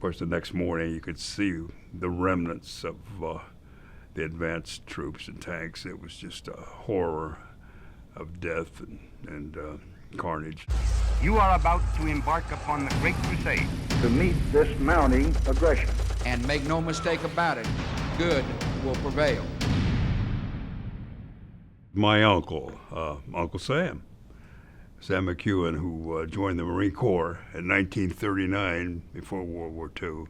course, the next morning you could see the remnants of the advanced troops and tanks. It was just a horror of death and carnage. You are about to embark upon the Great Crusade. To meet this mounting aggression. And make no mistake about it, good will prevail. My uncle, Uncle Sam McEwen, who joined the Marine Corps in 1939 before World War II.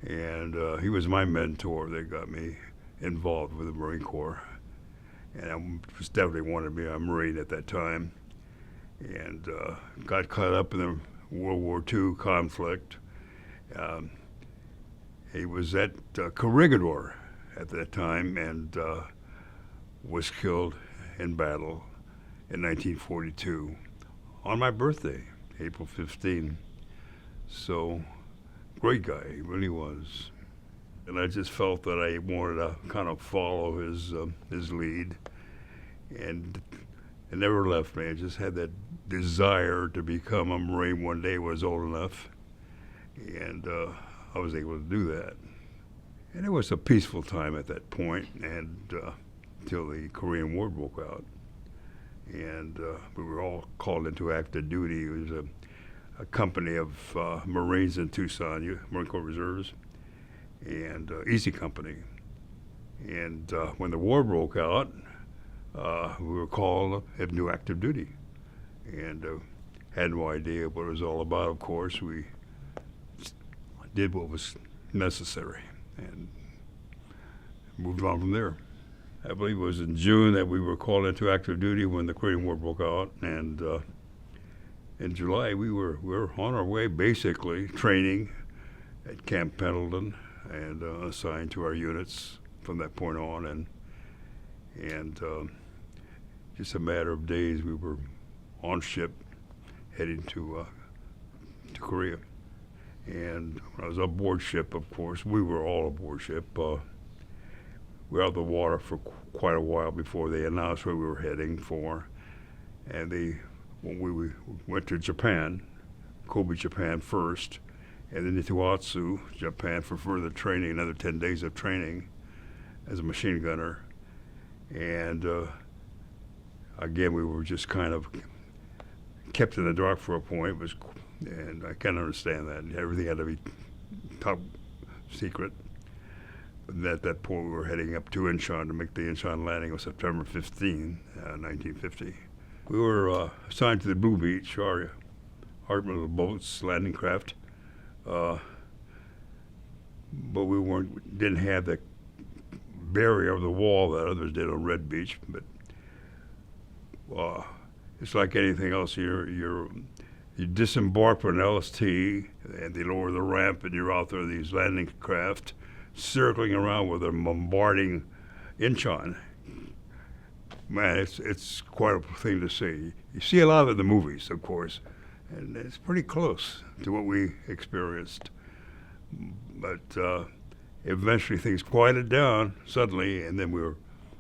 And he was my mentor that got me involved with the Marine Corps. And I was definitely wanted to be a Marine at that time. And got caught up in the World War II conflict. He was at Corregidor at that time and was killed in battle in 1942 on my birthday, April 15. So, great guy, he really was. And I just felt that I wanted to kind of follow his lead, and it never left me. I just had that desire to become a Marine one day when I was old enough, and I was able to do that. And it was a peaceful time at that point, and until the Korean War broke out. And we were all called into active duty. It was a company of Marines in Tucson, Marine Corps Reserves, and Easy Company. And when the war broke out, we were called into active duty, and had no idea what it was all about. Of course, we did what was necessary and moved on from there. I believe it was in June that we were called into active duty when the Korean War broke out, and in July we were on our way, basically training at Camp Pendleton and assigned to our units from that point on, and just a matter of days we were on ship heading to Korea. And when I was aboard ship, of course, we were all aboard ship. We were out of the water for quite a while before they announced where we were heading for. And when we went to Japan, Kobe, Japan first, and then to Atsu, Japan, for further training, another 10 days of training as a machine gunner. And again, we were just kind of kept in the dark for a point, and I can't understand that. Everything had to be top secret. And at that point, we were heading up to Inchon to make the Inchon landing on September 15, 1950. We were assigned to the Blue Beach, our little boats, landing craft, but we didn't have the barrier of the wall that others did on Red Beach. But it's like anything else. You disembark from an LST, and they lower the ramp, and you're out there, these landing craft, circling around with them, bombarding Inchon. Man, it's quite a thing to see. You see a lot of it in the movies, of course, and it's pretty close to what we experienced. But eventually things quieted down suddenly, and then we were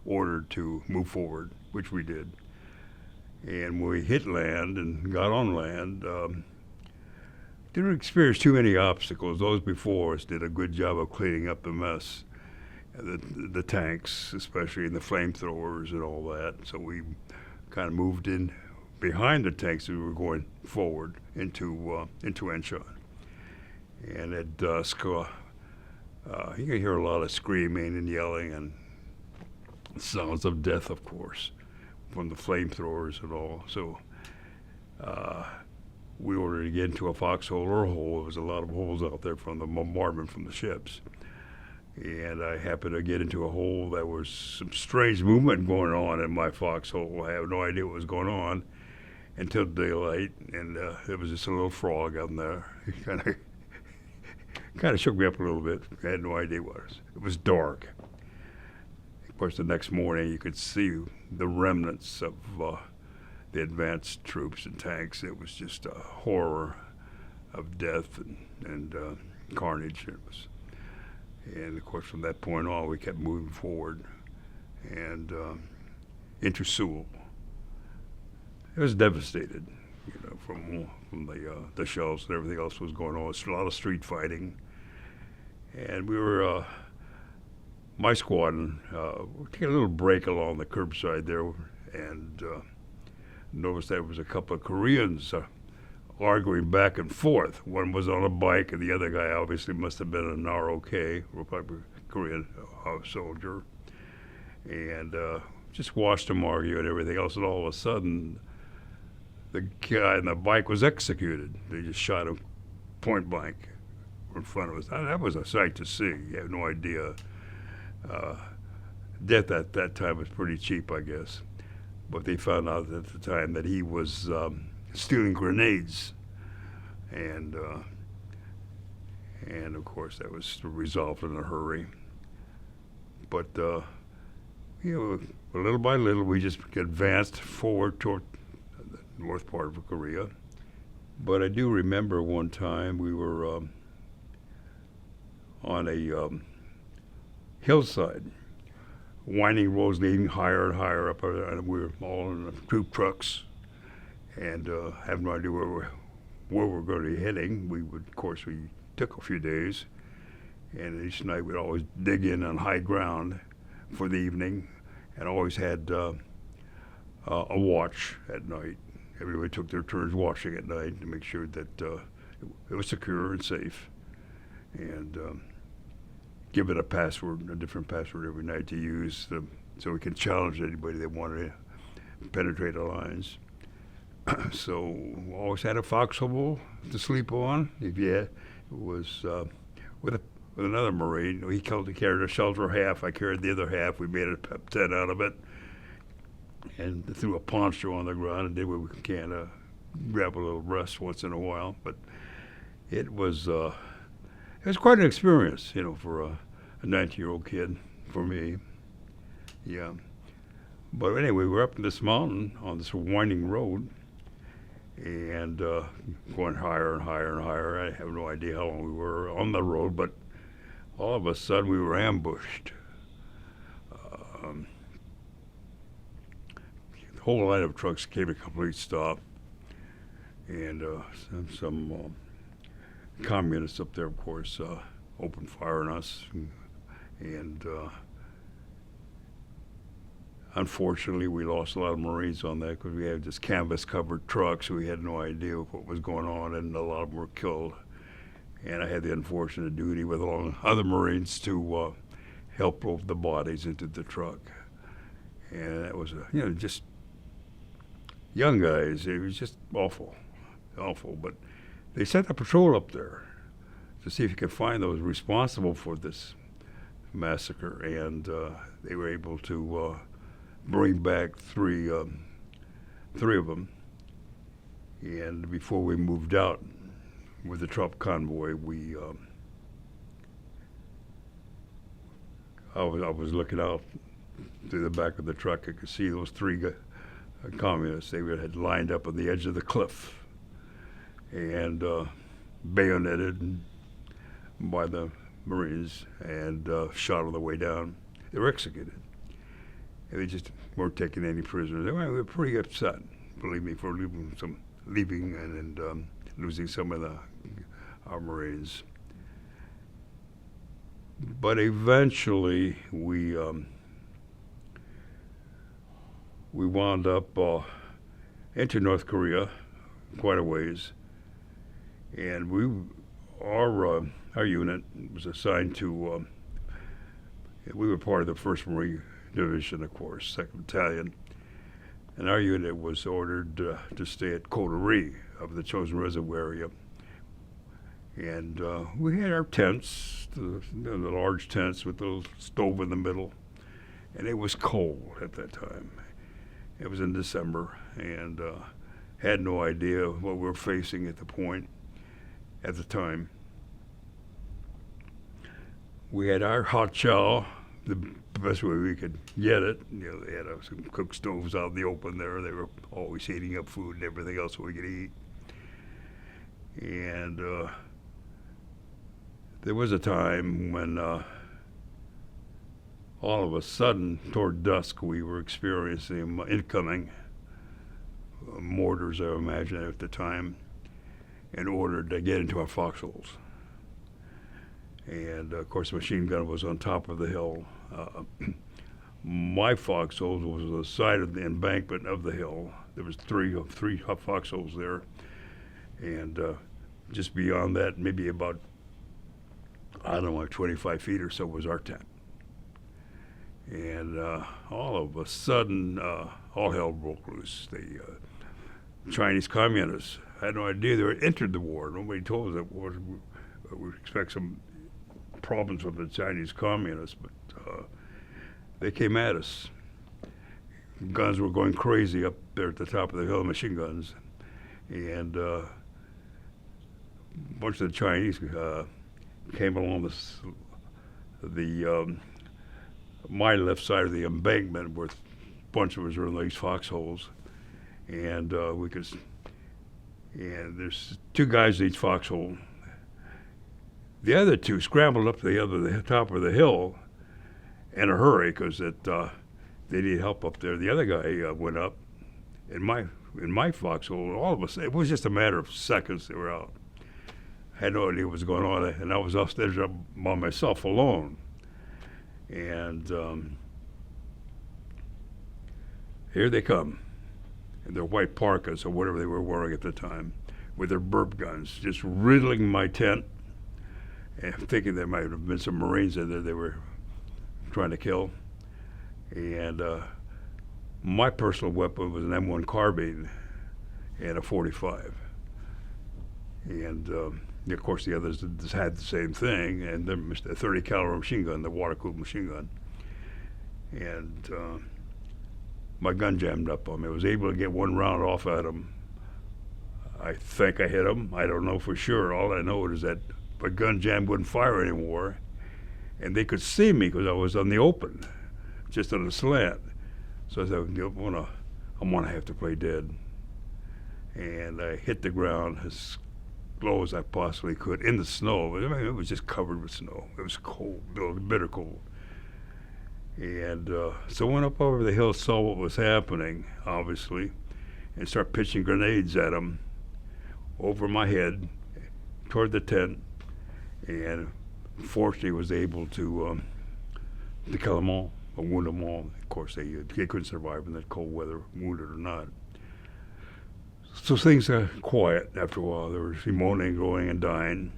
ordered to move forward, which we did. And when we hit land and got on land, didn't experience too many obstacles. Those before us did a good job of cleaning up the mess, the tanks, especially, and the flamethrowers and all that. So we kind of moved in behind the tanks as we were going forward into Inchon. And at dusk, you can hear a lot of screaming and yelling and sounds of death, of course, from the flamethrowers and all. So we ordered to get into a foxhole or a hole. There was a lot of holes out there from the bombardment from the ships. And I happened to get into a hole that was some strange movement going on in my foxhole. I have no idea what was going on until daylight, and there was just a little frog on there. He kind of shook me up a little bit. I had no idea what it was. It was dark. Of course, the next morning you could see the remnants of the advanced troops and tanks. It was just a horror of death and carnage. And of course, from that point on, we kept moving forward and into Seoul. It was devastated. from the shells and everything else was going on. A lot of street fighting, and we were my squadron taking a little break along the curbside there, and noticed there was a couple of Koreans arguing back and forth. One was on a bike, and the other guy obviously must have been an ROK, Republic Korean soldier, and just watched them argue and everything else. And all of a sudden, the guy on the bike was executed. They just shot him point blank in front of us. That was a sight to see. You have no idea. Death at that time was pretty cheap, I guess. But they found out at the time that he was stealing grenades, and of course that was resolved in a hurry. But little by little, we just advanced forward toward the north part of Korea. But I do remember one time we were on a hillside, winding roads leading higher and higher up, and we were all in the troop trucks, and have no idea where we're going to be heading. Of course, we took a few days, and each night we'd always dig in on high ground for the evening, and always had a watch at night. Everybody took their turns watching at night to make sure that it was secure and safe, and give it a different password every night to use, so we can challenge anybody that wanted to penetrate the lines. So always had a foxhole to sleep on. If you had, it was with another Marine. He carried a shelter half. I carried the other half. We made a pep tent out of it, and threw a poncho on the ground and did what we can to grab a little rest once in a while. But it was quite an experience, for a 19-year-old kid, for me. Yeah. But anyway, we're up in this mountain on this winding road, and going higher and higher and higher. I have no idea how long we were on the road, but all of a sudden we were ambushed. The whole line of trucks came to a complete stop, and some communists up there, of course, opened fire on us, and unfortunately we lost a lot of Marines on that because we had this canvas-covered truck, so we had no idea what was going on, and a lot of them were killed. And I had the unfortunate duty with all other Marines to help load the bodies into the truck. And that was, just young guys. It was just awful. But they sent a patrol up there to see if you could find those responsible for this massacre, and they were able to bring back three of them. And before we moved out with the truck convoy, I was looking out through the back of the truck. I could see those three communists. They had lined up on the edge of the cliff and bayoneted by the Marines and shot on the way down. They were executed. And they just weren't taking any prisoners. They were pretty upset, believe me, for leaving and losing some of our Marines. But eventually we wound up into North Korea quite a ways, and our unit was assigned to. We were part of the 1st Marine Division, of course, 2nd Battalion, and our unit was ordered to stay at Coterie of the Chosin Reservoir area. And we had our tents, the large tents with the little stove in the middle, and it was cold at that time. It was in December, and had no idea what we were facing at the time. We had our hot chow, the best way we could get it. They had some cook stoves out in the open there. They were always heating up food and everything else we could eat. And there was a time when all of a sudden, toward dusk, we were experiencing incoming mortars, I imagine, at the time, in order to get into our foxholes. And of course, the machine gun was on top of the hill. My foxholes was on the side of the embankment of the hill. There was three foxholes there, and just beyond that, maybe about, I don't know, like 25 feet or so was our tent. And all of a sudden, all hell broke loose. The Chinese communists had no idea they had entered the war. Nobody told us that we expect some problems with the Chinese communists, but they came at us. Guns were going crazy up there at the top of the hill, machine guns, and a bunch of the Chinese came along my left side of the embankment, where a bunch of us were in these foxholes, and and there's two guys in each foxhole. The other two scrambled up the top of the hill in a hurry because they needed help up there. The other guy went up in my foxhole. All of us, it was just a matter of seconds. They were out. I had no idea what was going on, and I was upstairs up by myself alone. And here they come, in their white parkas or whatever they were wearing at the time, with their burp guns, just riddling my tent. And I'm thinking there might have been some Marines in there they were trying to kill. And my personal weapon was an M1 carbine and a .45. And of course the others just had the same thing, and then a 30 caliber machine gun, the water-cooled machine gun. And my gun jammed up on me. I was able to get one round off at him. I think I hit him. I don't know for sure. All I know is that my gun jam wouldn't fire anymore, and they could see me because I was on the open, just on a slant. So I said, I'm gonna have to play dead. And I hit the ground as low as I possibly could in the snow. I mean, it was just covered with snow. It was cold, bitter cold. And so I went up over the hill, saw what was happening, obviously, and started pitching grenades at them over my head toward the tent. And fortunately was able to kill them all, or wound them all. Of course, they couldn't survive in that cold weather, wounded or not. So things got quiet after a while. There was moaning, going, and dying,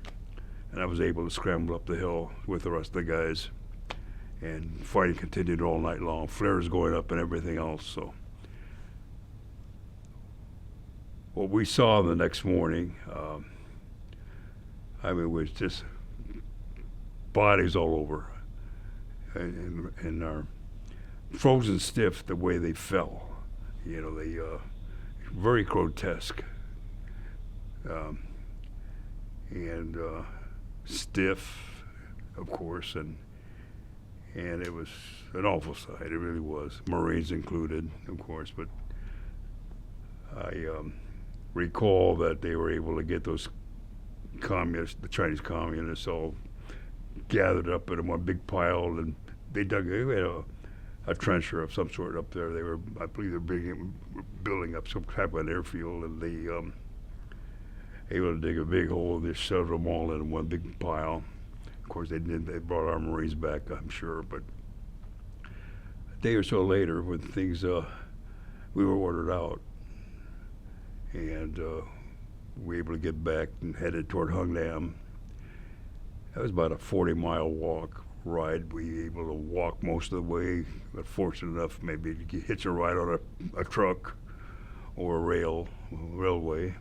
and I was able to scramble up the hill with the rest of the guys. And fighting continued all night long, flares going up and everything else. So what we saw the next morning, it was just bodies all over, and are frozen stiff the way they fell. You know, they very grotesque, and stiff, of course, and it was an awful sight. It really was. Marines included, of course, but I recall that they were able to get those communists, the Chinese communists, all gathered up in one big pile, and they had a trencher of some sort up there. I believe they were building up some type of an airfield, and they able to dig a big hole, and they shoved them all in one big pile. Of course, they brought our Marines back, I'm sure, but a day or so later, when things, we were ordered out, and we were able to get back and headed toward Hungnam. That was about a 40-mile ride. We were able to walk most of the way, but fortunate enough maybe to hitch a ride on a truck or a railway.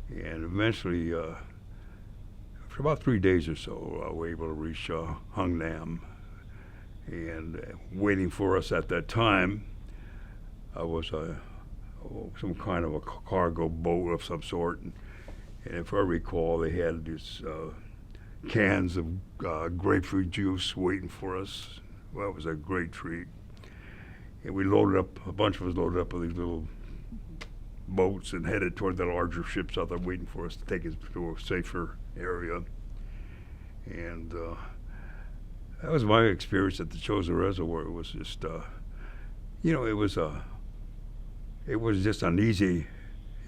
And eventually, for about 3 days or so, we were able to reach Hungnam. And waiting for us at that time was some kind of a cargo boat of some sort. And if I recall, they had these cans of grapefruit juice waiting for us. Well, it was a great treat. And we loaded up, a bunch of us loaded up with these little boats and headed toward the larger ships out there waiting for us to take us to a safer area. And that was my experience at the Chosin Reservoir. It was just, it was it was just an easy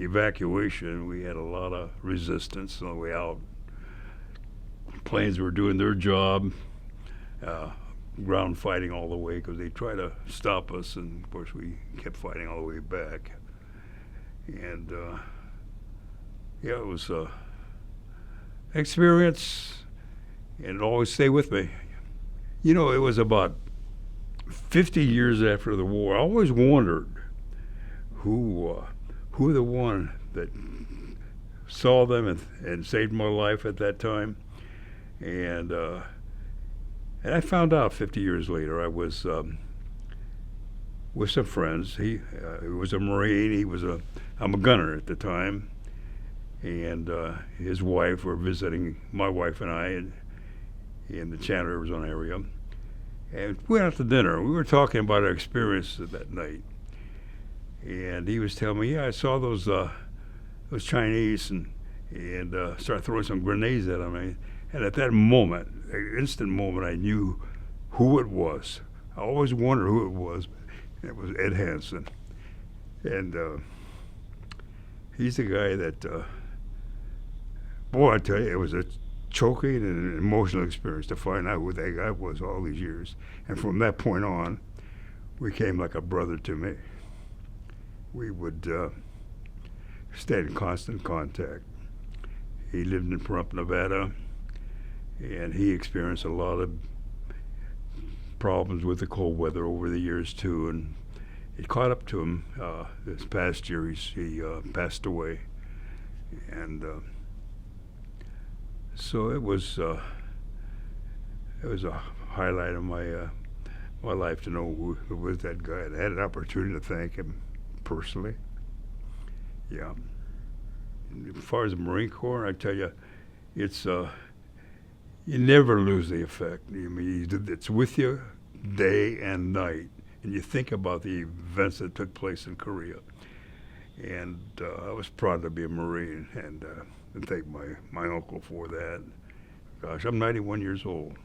evacuation. We had a lot of resistance on the way out. Planes were doing their job, ground fighting all the way because they tried to stop us, and of course we kept fighting all the way back. And yeah, it was an experience, and it always stayed with me. You know, it was about 50 years after the war. I always wondered who the one that saw them and saved my life at that time. And I found out 50 years later. I was with some friends. He was a Marine. I'm a gunner at the time, and his wife were visiting my wife and I in the Chandler, Arizona area. And we went out to dinner. We were talking about our experience that night, and he was telling me, "Yeah, I saw those Chinese and started throwing some grenades at them." And at that moment, an instant moment, I knew who it was. I always wondered who it was. It was Ed Hansen. And he's the guy that, boy, I tell you, it was a choking and an emotional experience to find out who that guy was all these years. And from that point on, we became like a brother to me. We would stay in constant contact. He lived in Pahrump, Nevada. And he experienced a lot of problems with the cold weather over the years too, and it caught up to him this past year. He passed away, and so it was a highlight of my life to know who was that guy. I had an opportunity to thank him personally. Yeah. And as far as the Marine Corps, I tell you, it's you never lose the effect. I mean, it's with you day and night, and you think about the events that took place in Korea. And I was proud to be a Marine, and thank my uncle for that. Gosh, I'm 91 years old,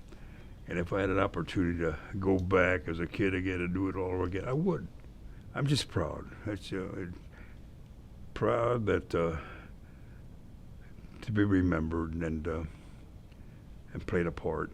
and if I had an opportunity to go back as a kid again and do it all over again, I would. I'm just proud. That's proud that to be remembered and played a part.